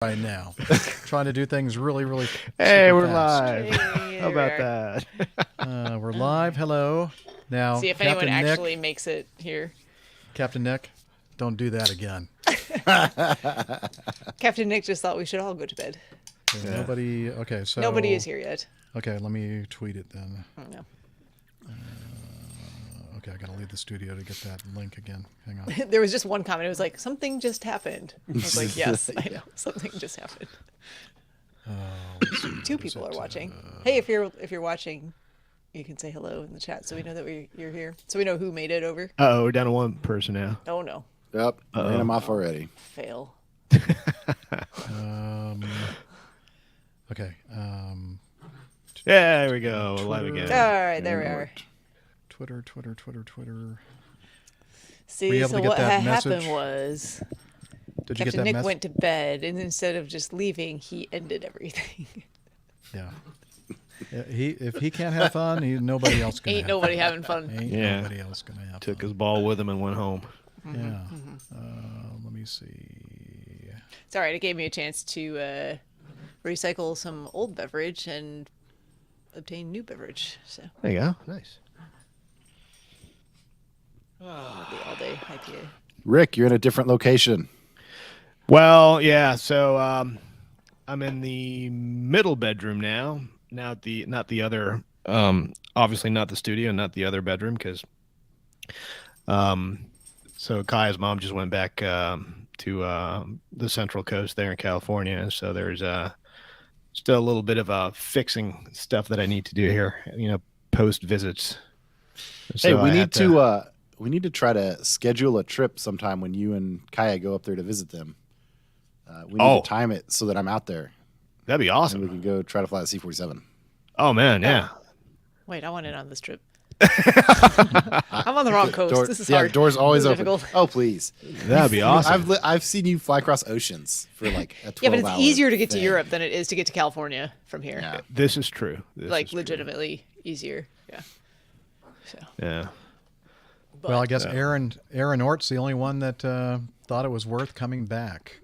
right now. Trying to do things really, really Hey, we're fast. live. Hey, How about that? We're live. Hello. Now, See if Captain anyone Nick, actually makes it here. Captain Nick, don't do that again. Captain Nick just thought we should all go to bed. Okay, Nobody. Okay, so Nobody is here yet. Okay, let me tweet it then. Oh, no. Okay, I gotta leave the studio to get that link again. Hang on. There was just one comment. It was like, something just happened. I was like, yes, I know. Something just happened. Let's see, Two what is people it? are watching. Hey, if you're watching, you can say hello in the chat so we know that you're here. So we know who made it over. Uh-oh, we're down to one person now. Oh, no. Yep, ran them off already. Fail. Okay. Yeah, there we go. We're live again. All right, there we are. Twitter. See, Were you able so to get what that happened message? was Did you get Captain that Nick message? went to bed, and instead of just leaving, he ended everything. Yeah. If he can't have fun, nobody else can. Ain't nobody having fun. Ain't Yeah. nobody else gonna have Took fun. his ball with him and went home. Yeah. Let me see. It's all right. It gave me a chance to recycle some old beverage and obtain new beverage. So There you go. Nice. the all-day IPA. Rick, you're in a different location. Well, yeah. So I'm in the middle bedroom now. Not the other. Obviously not the studio, not the other bedroom, because. So Kaya's mom just went back to the Central Coast there in California, and so there's still a little bit of fixing stuff that I need to do here. Post visits. Hey, So we I need had to try to schedule a trip sometime when you and Kaya go up there to visit them. We need to time it so that I'm out there. That'd be And awesome. we can go try to fly the C-47. Oh man, yeah. Wait, I want in on this trip. I'm on the wrong coast. This is hard. The door's always This open. is difficult. Oh, please. That'd be awesome. I've seen you fly across oceans for like a 12 Yeah, but it's hour easier to get to thing. Europe than it is to get to California from here. Yeah. This is true. This Like is true. legitimately easier. Yeah. So. Yeah. But, Well, I guess Aaron Ort's the only one that thought it was worth coming back.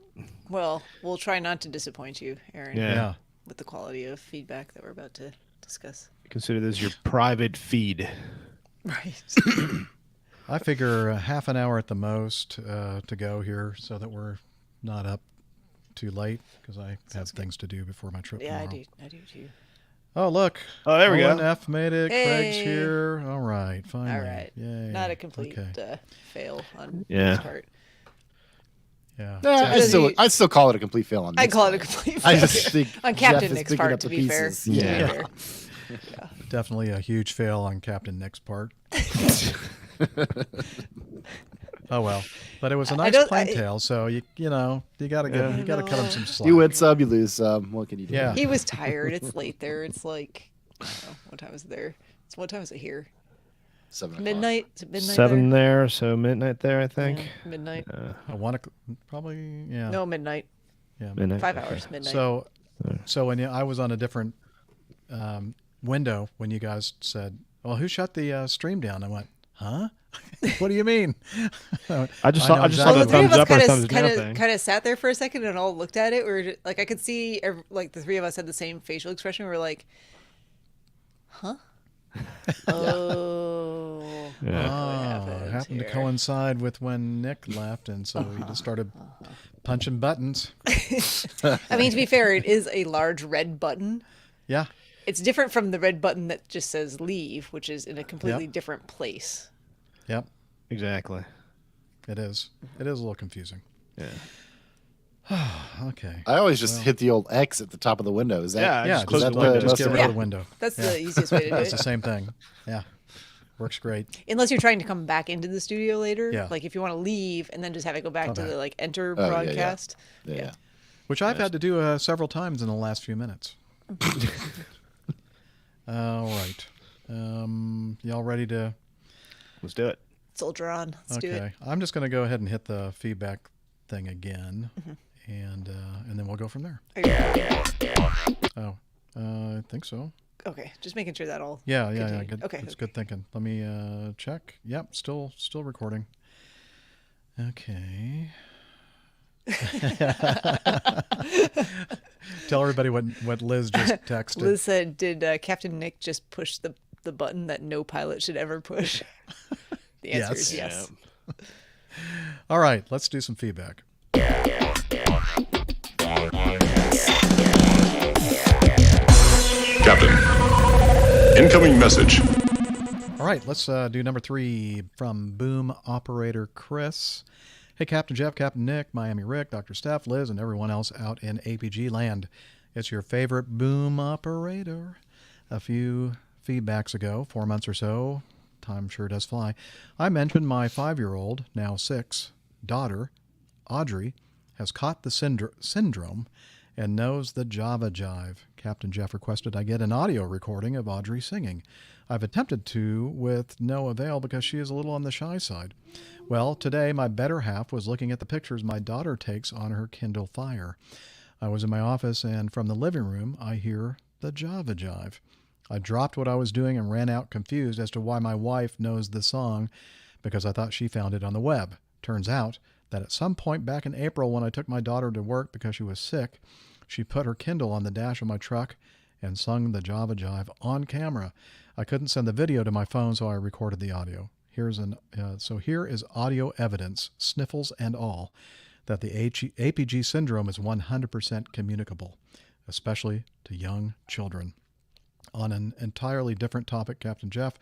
well, we'll try not to disappoint you, Aaron. Yeah. With the quality of feedback that we're about to discuss. Consider this your private feed. Right. I figure half an hour at the most to go here, so that we're not up too late because I have things to do before my trip Yeah, tomorrow. I do too. Oh, look. Oh, there we go. F made it. Craig's Hey. here. All right, finally. All right. Yay. Not a complete Okay. fail on Yeah. his part. Yeah. I still call it a complete fail on I Nick's call it a part. complete I failure. just think On Jeff Captain is Nick's picking part, up to the be fair. pieces. To be Yeah. fair. Definitely a huge fail on Captain Nick's part. Oh well, but it was a nice plaintail, so you gotta cut him some slack. You win some, you lose some. What can you do? Yeah. He was tired. It's late there. It's like, I don't know. What time is it there? What time is it here? 7 o'clock. Midnight? Is it midnight 7 there? there, so midnight there, I think. Yeah, midnight. Probably yeah. No, midnight. Yeah. Midnight. 5 hours, midnight. So when I was on a different window when you guys said, "Well, who shut the stream down?" I went, "Huh? What do you mean?" I just saw exactly the what- thumbs up or thumbs down thing. kind of sat there for a second and all looked at it. We were just, like, I could see like the three of us had the same facial expression. We were like, "Huh? Oh, it happened to coincide with when Nick left, and so he just started punching buttons. I mean, to be fair, it is a large red button. Yeah. It's different from the red button that just says leave, which is in a completely different place. Yep. Exactly. It is. It is a little confusing. Yeah. Okay. I always just hit the old X at the top of the window. Is that? Yeah, Yeah. just close Just, the window. just get rid of Yeah. the window. That's the easiest way to do It's the it. same thing. Yeah. Works great. Unless you're trying to come back into the studio later. Yeah. Like if you want to leave and then just have it go back to back. the like enter Oh, yeah, yeah. broadcast. Yeah. Which I've had to do several times in the last few minutes. All right. Y'all ready to? Let's do it. Soldier on. Let's do it. Okay. I'm just going to go ahead and hit the feedback thing again, and then we'll go from there. Are you- Oh, I think so. Okay. Just making sure that all. Yeah. Continue. Good. Okay, It's okay. good thinking. Let me check. Yep. Still recording. Okay. Tell everybody what Liz just texted. Liz said, "Did Captain Nick just push the button that no pilot should ever push?" The answer is yes. All right, let's do some feedback. Captain, incoming message. All right, let's do number 3 from Boom Operator Chris. Hey, Captain Jeff, Captain Nick, Miami Rick, Dr. Steph, Liz, and everyone else out in APG land. It's your favorite boom operator. A few feedbacks ago, 4 months or so, time sure does fly, I mentioned my 5-year-old, now 6, daughter, Audrey, has caught the syndrome and knows the Java Jive. Captain Jeff requested I get an audio recording of Audrey singing. I've attempted to with no avail because she is a little on the shy side. Well, today my better half was looking at the pictures my daughter takes on her Kindle Fire. I was in my office and from the living room I hear the Java Jive. I dropped what I was doing and ran out confused as to why my wife knows the song because I thought she found it on the web. Turns out that at some point back in April when I took my daughter to work because she was sick, she put her Kindle on the dash of my truck and sung the Java Jive on camera. I couldn't send the video to my phone, so I recorded the audio. Here is audio evidence, sniffles and all, that the APG syndrome is 100% communicable, especially to young children. On an entirely different topic, Captain Jeff,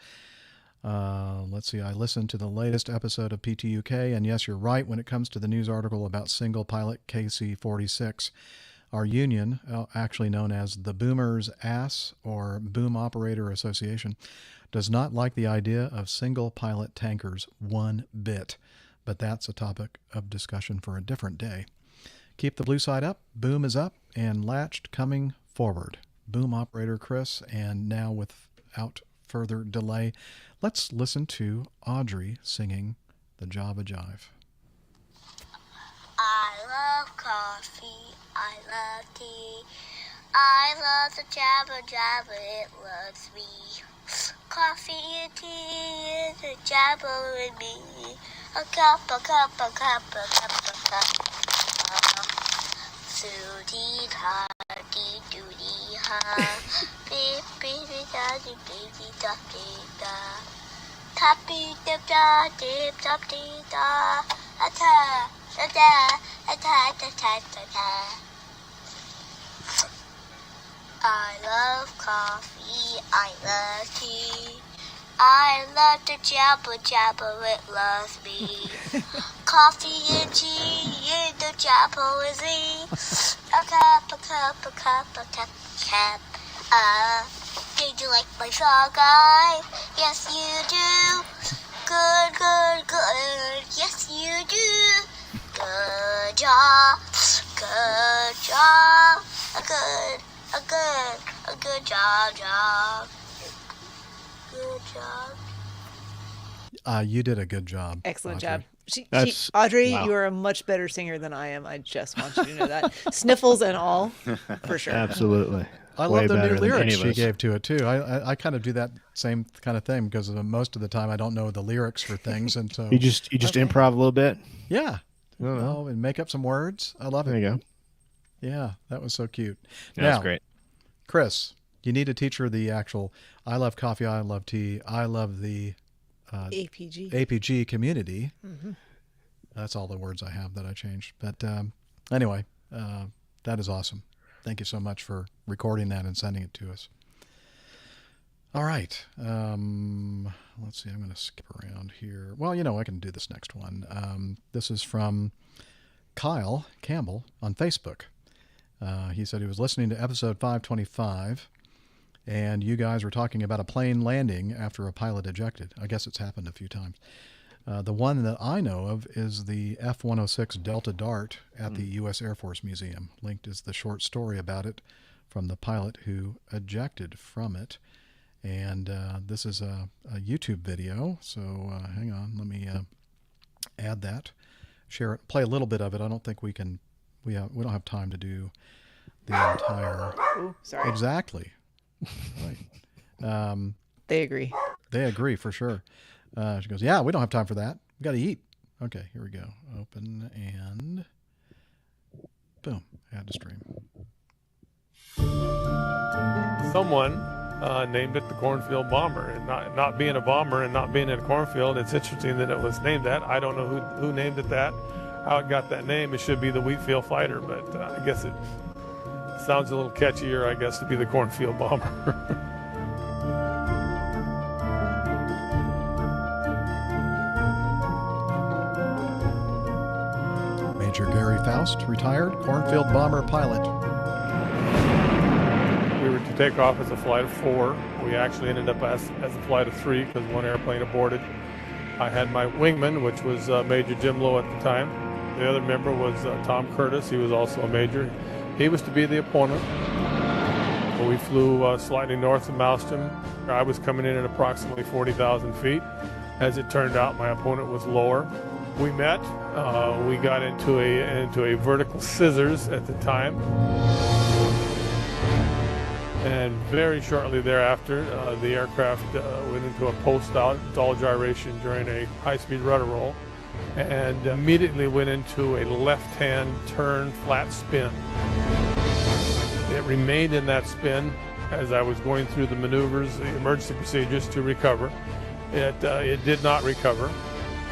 let's see, I listened to the latest episode of PTUK, and yes, you're right when it comes to the news article about single pilot KC-46. Our union, actually known as the Boomers ASS, or Boom Operator Association, does not like the idea of single pilot tankers one bit, but that's a topic of discussion for a different day. Keep the blue side up, boom is up, and latched coming forward. Boom Operator Chris, and now without further delay, let's listen to Audrey singing the Java Jive. I love coffee, I love tea, I love the Java Java, it loves me. Coffee and tea is a Java with me. A cup, a cup, a cup, a cup, a cup. Sooty da, dee doody ha. Beep, beep, da, dee, baby, da, dee, da. Tappy, dip, da, dip, da, dee, da. A ta. I love coffee, I love tea, I love the Jabba Jabba, it loves me. Coffee and tea, and the Jabba with me. A cup, a cup, a cup, a cup, cup. Did you like my song, guy? Yes, you do. Good, good, good. Yes, you do. Good job, good job, a good job. Good job. You did a good job. Excellent Audrey. job. Audrey, wow. you are a much better singer than I am. I just want you to know that. Sniffles and all, for sure. Absolutely. I Way love the better new than any lyrics of she us. gave to it too. I kind of do that same kind of thing because most of the time I don't know the lyrics for things, and so You just improv a little bit. yeah, well, and make up some words. I love There it. you go. Yeah, that was so cute. That's Now, great. Chris, you need to teach her the actual. I love coffee. I love tea. I love the APG. APG community. Mm-hmm. That's all the words I have that I changed. But anyway, that is awesome. Thank you so much for recording that and sending it to us. All right. Let's see. I'm going to skip around here. Well, I can do this next one. This is from Kyle Campbell on Facebook. He said he was listening to episode 525, and you guys were talking about a plane landing after a pilot ejected. I guess it's happened a few times. The one that I know of is the F-106 Delta Dart at the U.S. Air Force Museum. Linked is the short story about it from the pilot who ejected from it. And this is a YouTube video, so hang on, let me add that, share it, play a little bit of it. I don't think we can, we don't have time to do the entire. Ooh, sorry. Exactly. Right. They agree. They agree for sure. She goes, yeah, we don't have time for that. We got to eat. Okay, here we go. Open and Boom. Had to stream. Someone named it the cornfield bomber, and not being a bomber and not being in a cornfield, it's interesting that it was named that. I don't know who named it that, how it got that name. It should be the wheatfield fighter, but I guess it sounds a little catchier, I guess, to be the cornfield bomber. Major Gary Faust, retired cornfield bomber pilot. We were to take off as a flight of 4. We actually ended up as a flight of 3 because one airplane aborted. I had my wingman, which was Major Jim Lowe at the time. The other member was Tom Curtis. He was also a major. He was to be the opponent. We flew slightly north of Maelstrom. I was coming in at approximately 40,000 feet. As it turned out, my opponent was lower. We met. We got into a vertical scissors at the time. And very shortly thereafter, the aircraft went into a post-out stall gyration during a high-speed rudder roll, and immediately went into a left-hand turn flat spin. It remained in that spin as I was going through the maneuvers, the emergency procedures to recover. It did not recover.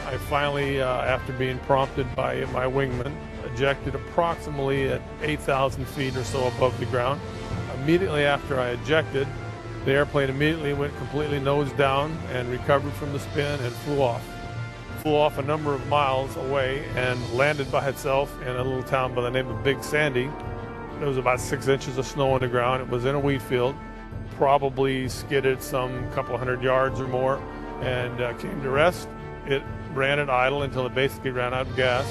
I finally, after being prompted by my wingman, ejected approximately at 8,000 feet or so above the ground. Immediately after I ejected, the airplane immediately went completely nose down and recovered from the spin and flew off. Flew off a number of miles away and landed by itself in a little town by the name of Big Sandy. There was about 6 inches of snow on the ground. It was in a wheat field. Probably skidded some couple hundred yards or more and came to rest. It ran at idle until it basically ran out of gas.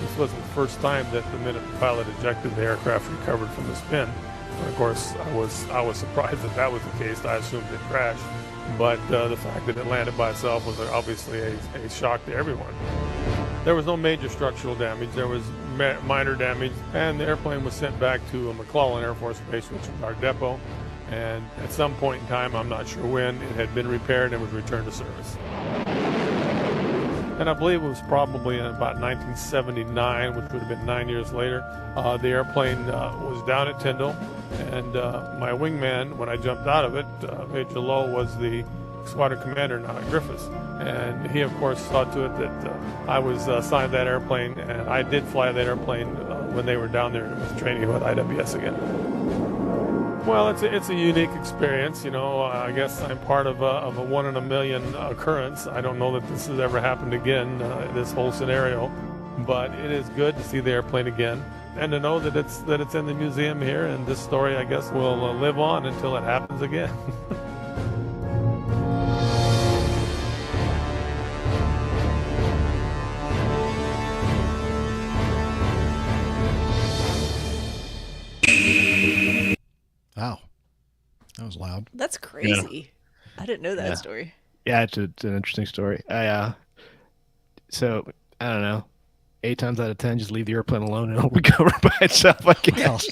This wasn't the first time that the minute the pilot ejected, the aircraft recovered from the spin. And of course, I was surprised that was the case. I assumed it crashed. But the fact that it landed by itself was obviously a shock to everyone. There was no major structural damage. There was minor damage, and the airplane was sent back to McClellan Air Force Base, which was our depot. And at some point in time, I'm not sure when, it had been repaired and was returned to service. And I believe it was probably in about 1979, which would have been 9 years later. The airplane was down at Tyndall, and my wingman, when I jumped out of it, Major Lowe, was the squadron commander now at Griffiths. And he, of course, saw to it that I was assigned that airplane, and I did fly that airplane when they were down there and was training with IWS again. Well, it's a unique experience, you know. I guess I'm part of a 1 in a million occurrence. I don't know that this has ever happened again, this whole scenario, but it is good to see the airplane again and to know that it's in the museum here, and this story, I guess, will live on until it happens again. Wow. That was loud. That's crazy. Yeah. I didn't know that story. Yeah, it's an interesting story. So, I don't know, 8 times out of 10, just leave the airplane alone and it'll recover by itself, I guess.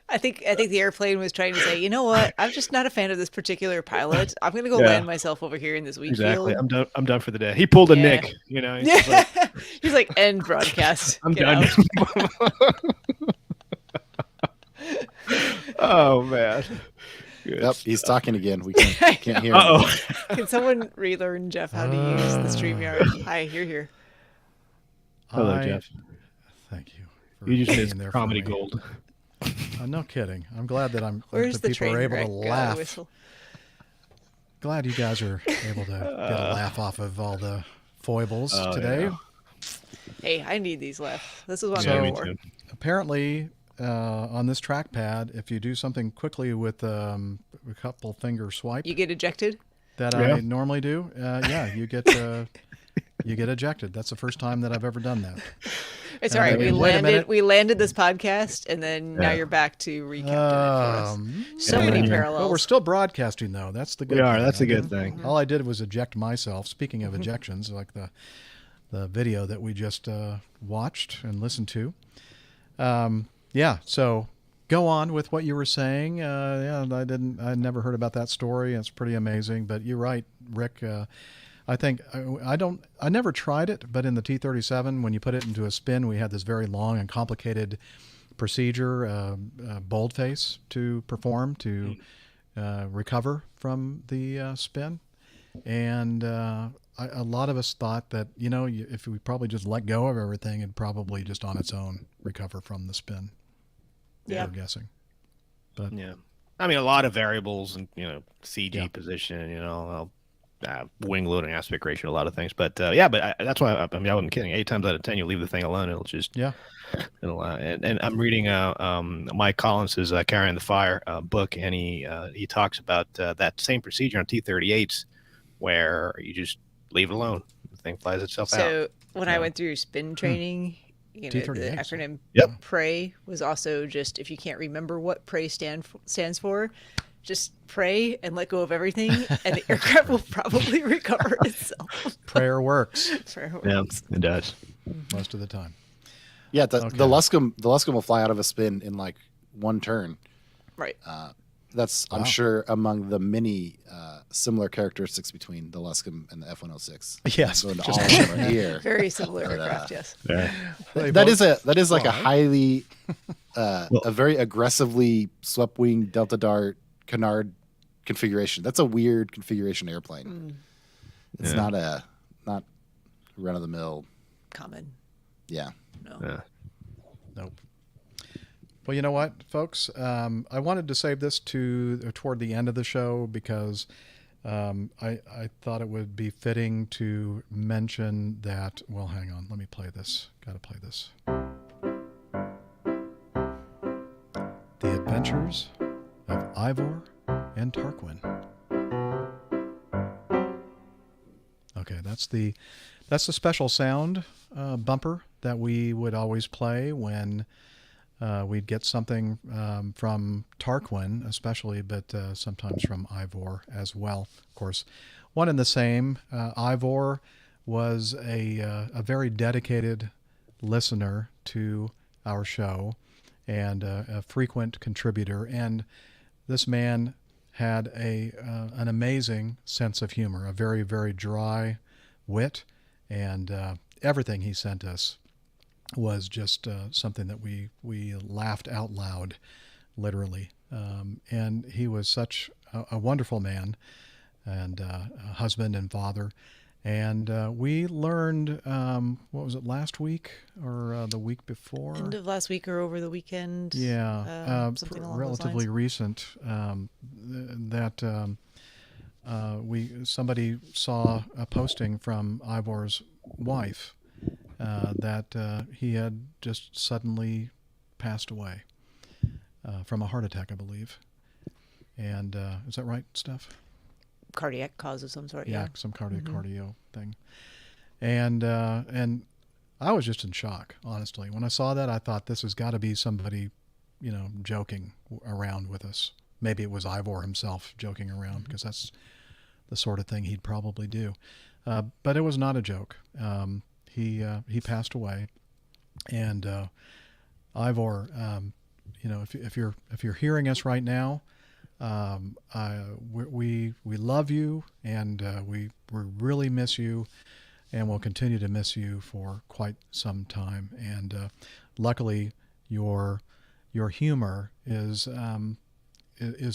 I think the airplane was trying to say, you know what? I'm just not a fan of this particular pilot. I'm going to go land myself over here in this wheat Exactly. field. I'm done for the day. He pulled a Nick, you know. He's like, end broadcast. I'm done. Oh, man. Good Yep, he's talking again. We can't hear him. Uh-oh. Can someone relearn Jeff how to use the StreamYard? Hi, you're here. Hello, Jeff. Thank you. You just being made comedy gold. No kidding. I'm glad that Where's that the people are able to laugh. whistle? Glad you guys are able to get a laugh off of all the foibles today. Yeah. Hey, I need these laughs. This is what So, I'm me for. too. Apparently, on this trackpad, if you do something quickly with a couple finger swipe, you get ejected. That I normally do. You get ejected. That's the first time that I've ever done that. It's all right. We landed this podcast, and then now you're back to recapture it for us. So many parallels. Well, we're still broadcasting, though. That's the good thing. That's a good thing. All I did was eject myself. Speaking of ejections, like the video that we just watched and listened to. So go on with what you were saying. I never heard about that story. It's pretty amazing, but you're right, Rick. I think I never tried it, but in the T-37, when you put it into a spin, we had this very long and complicated procedure, boldface to perform to recover from the spin. And a lot of us thought that, if we probably just let go of everything, it'd probably just on its own recover from the spin. Yeah. We're guessing. But Yeah. I mean, a lot of variables and, CG Yeah. position, wing loading, aspect ratio, a lot of things. But that's why I wasn't kidding. 8 times out of 10, you leave the thing alone, it'll just yeah. and I'm reading Mike Collins's Carrying the Fire book, and he talks about that same procedure on T-38s, where you just leave it alone. The thing flies itself out. So when I went through spin training, the T-38s. acronym Yep. PRAY was also just, if you can't remember what PRAY stands for, just pray and let go of everything, and the aircraft will probably recover itself. Prayer works Prayer Yeah, works. it does. most of the time. Yeah, the Okay. Luscombe will fly out of a spin in like one turn. Right. That's I'm Wow. sure among the many similar characteristics between the Luscombe and the F-106. Yes. Going to Just- all of them are here. Very similar aircraft, yes. Yeah. They That both is like a fly. highly a very aggressively swept wing Delta Dart canard configuration. That's a weird configuration airplane. It's Yeah. not run of the mill. Common. Yeah. No. Yeah. Nope. Well, you know what, folks? I wanted to save this toward the end of the show because I thought it would be fitting to mention that. Well, hang on. Let me play this. Got to play this. The Adventures of Ivor and Tarquin. Okay, that's the special sound bumper that we would always play when we'd get something from Tarquin, especially, but sometimes from Ivor as well. Of course, one and the same. Ivor was a very dedicated listener to our show and a frequent contributor. And this man had an amazing sense of humor, a very, very dry wit, and everything he sent us was just something that we laughed out loud, literally. And he was such a wonderful man and a husband and father. And we learned, what was it, last week or the week before? End of last week or over the weekend. Yeah, something along relatively those lines. recent. Somebody saw a posting from Ivor's wife that he had just suddenly passed away from a heart attack, I believe. And is that right, Steph? Cardiac cause of some sort. Yeah, Yeah. some cardio thing. And I was just in shock, honestly. When I saw that, I thought this has got to be somebody, joking around with us. Maybe it was Ivor himself joking around, because that's the sort of thing he'd probably do. But it was not a joke. He passed away, and Ivor, if you're hearing us right now, we love you, and we really miss you, and we'll continue to miss you for quite some time. And luckily, your humor is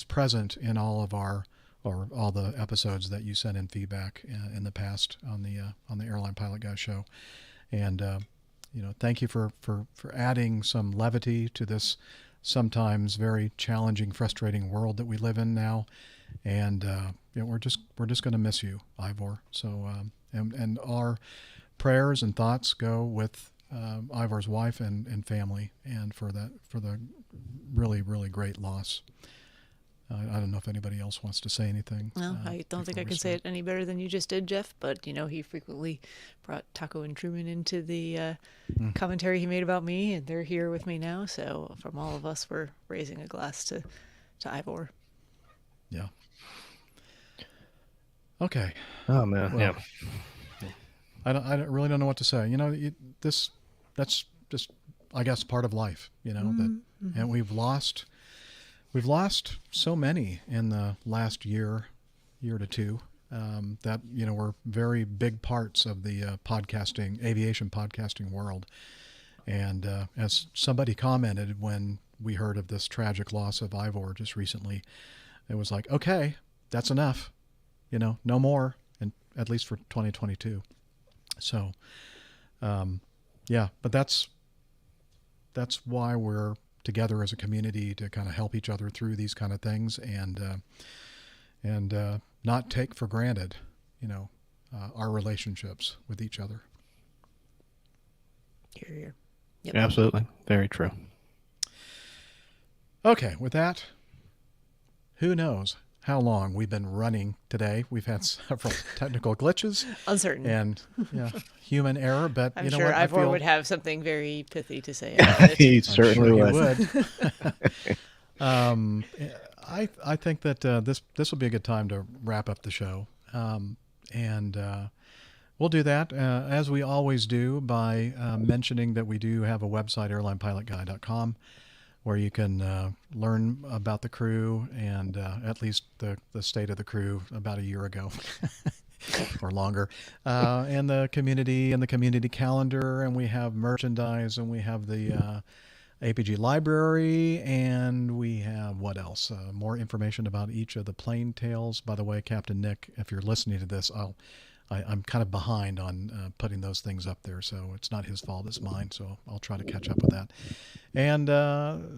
present in all of all the episodes that you sent in feedback in the past on the Airline Pilot Guy show. And thank you for adding some levity to this sometimes very challenging, frustrating world that we live in now. And we're just going to miss you, Ivor. So and our prayers and thoughts go with Ivor's wife and family, and for the really, really great loss. I don't know if anybody else wants to say anything. No, I don't think before I we can say start. it any better than you just did, Jeff. But he frequently brought Taco and Truman into the commentary he made about me, and they're here with me now. So from all of us, we're raising a glass to Ivor. Yeah. Okay. Oh man, Well, yeah. I really don't know what to say. That's just, I guess, part of life. And we've lost so many in the last year to two. that were very big parts of the aviation podcasting world. And as somebody commented when we heard of this tragic loss of Ivor just recently, it was like, okay, that's enough, no more, and at least for 2022. So, but that's why we're together as a community, to kind of help each other through these kind of things, and not take for granted, our relationships with each other. Here. Yep. Absolutely. Very true. Okay, with that, who knows how long we've been running today. We've had several technical glitches. Uncertain. And human error, but I'm you know sure what? Ivor would have something very pithy to say. He certainly would. I think that this will be a good time to wrap up the show. And we'll do that, as we always do, by mentioning that we do have a website, airlinepilotguy.com, where you can learn about the crew and at least the state of the crew about a year ago or longer, and the community calendar, and we have merchandise, and we have the APG library, and we have what else? More information about each of the plane tales. By the way, Captain Nick, if you're listening to this, I'm kind of behind on putting those things up there, so it's not his fault, it's mine, so I'll try to catch up with that. And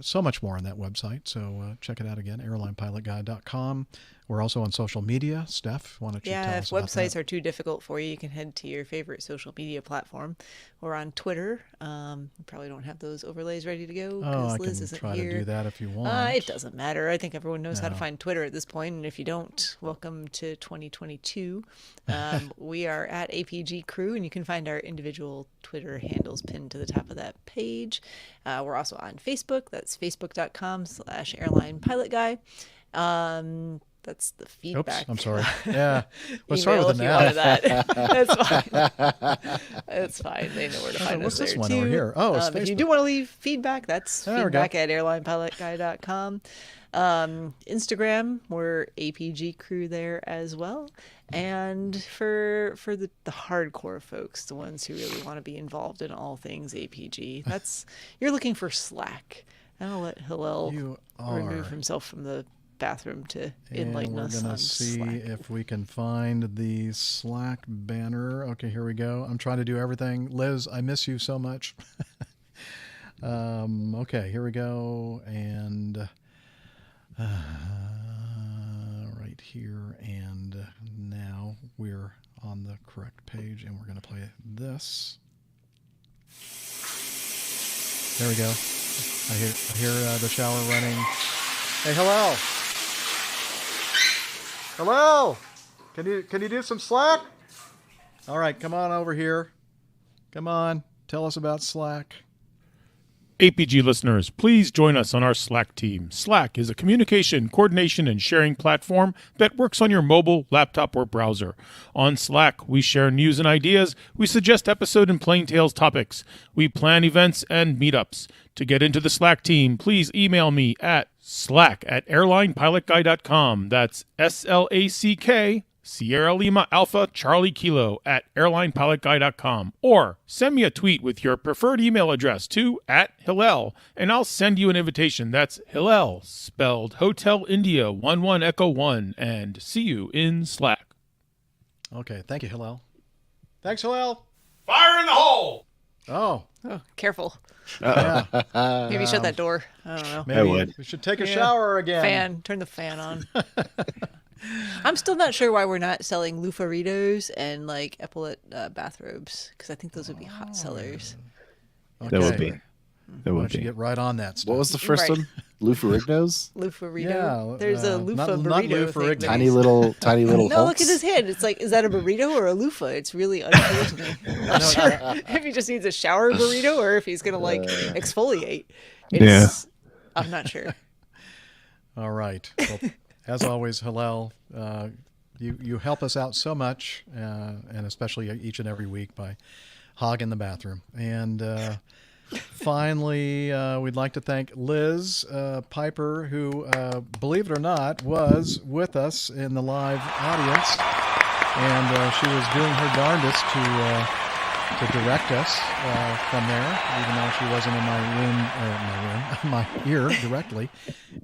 so much more on that website, so check it out again, airlinepilotguy.com. We're also on social media. Steph, why don't you tell us about that? If websites are too difficult for you can head to your favorite social media platform. We're on Twitter. We probably don't have those overlays ready to go because Liz isn't try here. To do that if you want. It doesn't matter. I think everyone knows how to find Twitter at this point, and if you don't, welcome to 2022. We are at APG Crew, and you can find our individual Twitter handles pinned to the top of that page. We're also on Facebook. That's facebook.com/airlinepilotguy. That's the feedback. Oops, I'm sorry. Yeah. Let's start Email with an if you wanted that. That's fine. That's fine. They know where to find us. What's this there one too. over here? Oh, it's If Facebook. you do want to leave feedback, that's There we feedback go. at airlinepilotguy.com. Instagram, we're APG Crew there as well. And for the hardcore folks, the ones who really want to be involved in all things APG, you're looking for Slack. And I'll let Hillel remove himself from the bathroom to enlighten us on We're going to see Slack. if we can find the Slack banner. Okay, here we go. I'm trying to do everything. Liz, I miss you so much. Okay, here we go. And right here. And now we're on the correct page, and we're going to play this. There we go. I hear the shower running. Hey, hello. Hello. Can you do some Slack? All right, come on over here. Come on. Tell us about Slack. APG listeners, please join us on our Slack team. Slack is a communication, coordination, and sharing platform that works on your mobile, laptop, or browser. On Slack, we share news and ideas. We suggest episode and Plain Tales topics. We plan events and meetups. To get into the Slack team, please email me at slack@airlinepilotguy.com. That's SLACK, Sierra Lima Alpha Charlie Kilo @airlinepilotguy.com, or send me a tweet with your preferred email address to @Hillel, and I'll send you an invitation. That's Hillel, spelled Hotel India 11 Echo 1, and see you in Slack. Okay, thank you, Hillel. Thanks, Hillel. Fire in the hole! Oh, Careful. yeah. Maybe shut that door. I don't know. Maybe I would. we should take a shower again. Turn the fan on. I'm still not sure why we're not selling loofahritos and like epaulette bathrobes, because I think those would be hot sellers. That would be. That Why would don't you be. get right on that stuff? What was the first Right. one? Lufarignos? Loofahrito. Yeah, There's a loofah not burrito loofah, thing. Tiny little No, look hulks? at his head. It's like, is that a burrito or a loofah? It's really unclear to me. I'm not sure if he just needs a shower burrito or if he's going to like exfoliate. I'm not sure. All right. Well, as always, Hillel, you help us out so much, and especially each and every week by hogging the bathroom. And finally, we'd like to thank Liz Piper, who, believe it or not, was with us in the live audience. and she was doing her darndest to direct us from there, even though she wasn't in my ear directly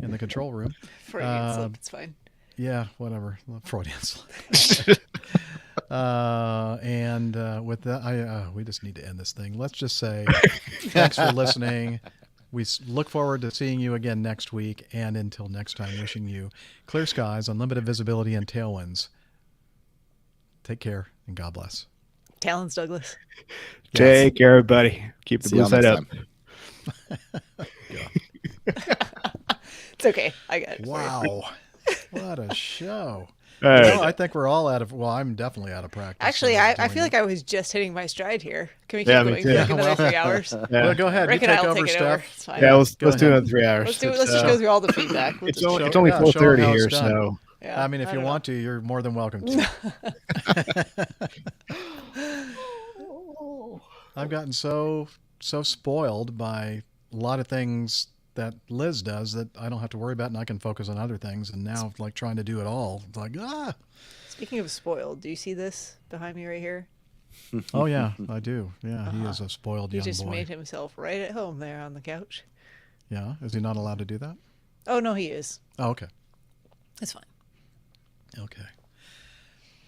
in the control room. Freudian slip, it's fine. Yeah, whatever. Freudian slip. And with that, we just need to end this thing. Let's just say thanks for listening. We look forward to seeing you again next week. And until next time, wishing you clear skies, unlimited visibility, and tailwinds. Take care, and God bless. Talons, Douglas. Take care, everybody. Keep the See blue y'all side next up. time. It's okay. I got it. Wow. What a show. All right. No, I think we're all out of, well, I'm definitely out of practice. Actually, doing I feel it. like I was just hitting my stride here. Can we keep Yeah, me going too. for like Yeah, another well, 3 hours? Well, go ahead. Rick You and take I'll over, take it over. Steph. It's fine. Yeah, let's Go do ahead. another 3 hours. Let's do it. Let's just go through all the feedback. We'll It's just- only show- it's only yeah, show 4:30 how it's here, done. so yeah, I mean, if you don't know. want to, you're more than welcome to. I've gotten so spoiled by a lot of things that Liz does that I don't have to worry about, and I can focus on other things. And now, like trying to do it all, it's like Speaking of spoiled, do you see this behind me right here? Oh yeah, I do. Yeah, he is a spoiled He young just boy. made himself right at home there on the couch. Yeah, is he not allowed to do that? Oh no, he is. Oh, okay. It's fine. Okay.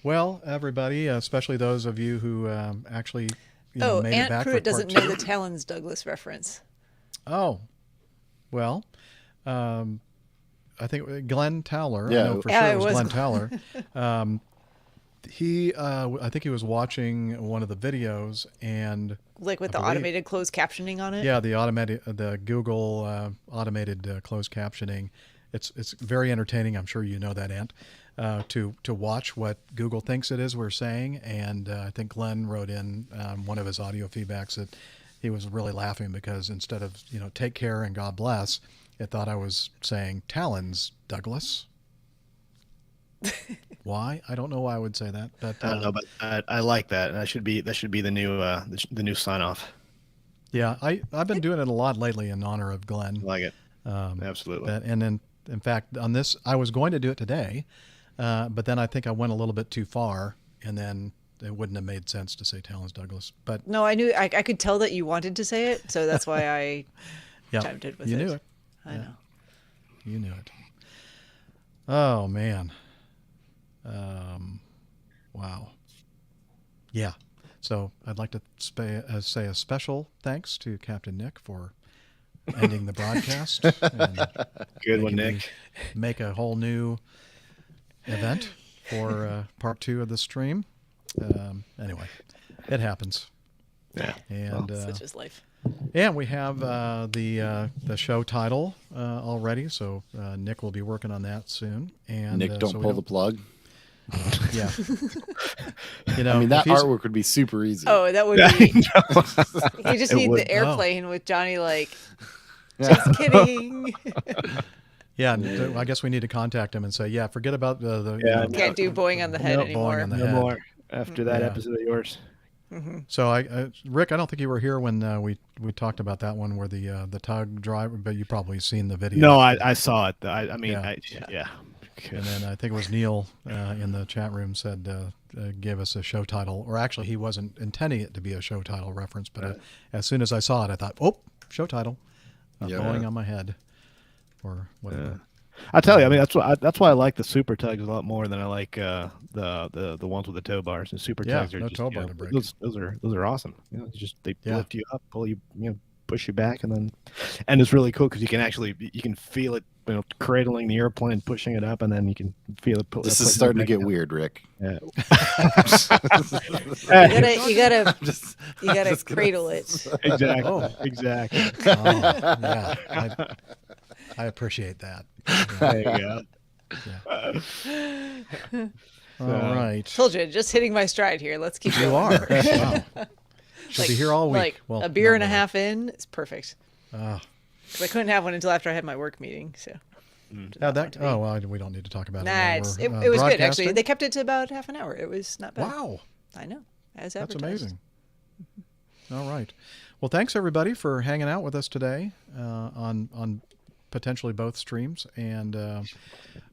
Well, everybody, especially those of you who actually made it Aunt back for Pruitt part doesn't know two. the Talons Douglas reference. Oh, well, I think Glenn Towler. Yeah. I know for Yeah, sure it it was was Glenn Towler. I think he was watching one of the videos, and Like with I the believe- automated closed captioning on it. yeah, the Google automated closed captioning. It's very entertaining. I'm sure you know that, Ant. To watch what Google thinks it is we're saying, and I think Glenn wrote in one of his audio feedbacks that he was really laughing because instead of take care and God bless, it thought I was saying Talons Douglas. Why? I don't know why I would say that, but I don't know, but I like that. That should be the new sign off. yeah, I've been doing it a lot lately in honor of Glenn. I like it. Absolutely. And then, in fact, on this, I was going to do it today, but then I think I went a little bit too far, and then it wouldn't have made sense to say Talons Douglas. But No, I knew. I could tell that you wanted to say it, so that's why I yeah, chimed in with you it. knew it. I know. You knew it. Oh man. Wow. Yeah. So I'd like to say a special thanks to Captain Nick for ending the broadcast. And Good one, making me Nick. Make a whole new event for part 2 of the stream. Anyway, it happens. Yeah. And Such is life. and we have the show title already, so Nick will be working on that soon. And Nick, don't so we pull the plug. Yeah. I mean, that if he's- artwork would be super easy. Oh, that would be. You just need would. the airplane with Johnny like. Just kidding. Yeah, and I guess we need to contact him and say, yeah, forget about the Yeah. Can't do Böing on the head No, anymore. Böing on the No head. more after that Yeah. episode of yours. So Rick, I don't think you were here when we talked about that one where the tug driver, but you probably seen the video. No, I saw it. I mean, Yeah. yeah. And then I think it was Neil in the chat room said gave us a show title, or actually he wasn't intending it to be a show title reference, but as soon as I saw it, I thought, oh, show title, Böing on my head, or whatever. I tell you, I mean, that's why I like the super tugs a lot more than I like the ones with the tow bars. And super Yeah, tugs are no just, tow bar to break. those are awesome. It's just they Yeah. lift you up, pull you, push you back, and it's really cool because you can feel it, cradling the airplane, pushing it up, and then you can feel it. This is starting to get weird, Rick. Yeah. You gotta Just cradle it. Exactly. Oh. Exactly. Oh, yeah, I appreciate that. There you go. All right, Told you, just hitting my stride here. Let's keep you going. are. Wow. She'll be here all week. Like Well, a beer not and a really. half in is perfect. Ah. 'Cause I couldn't have one until after I had my work meeting. So. Did Yeah, not want to be. oh well, we don't need to talk about Nah, it. it's, while it we're, was good actually. broadcasting. They kept it to about half an hour. It was not bad. Wow, I know. As that's advertised. amazing. All right. Well, thanks everybody for hanging out with us today on potentially both streams. And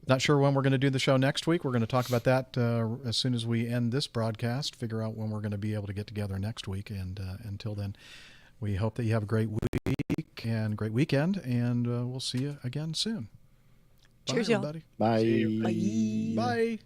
not sure when we're going to do the show next week. We're going to talk about that as soon as we end this broadcast, figure out when we're going to be able to get together next week. And until then, we hope that you have a great week and great weekend, and we'll see you again soon. Cheers, Bye, y'all. everybody. Bye. Bye. Bye.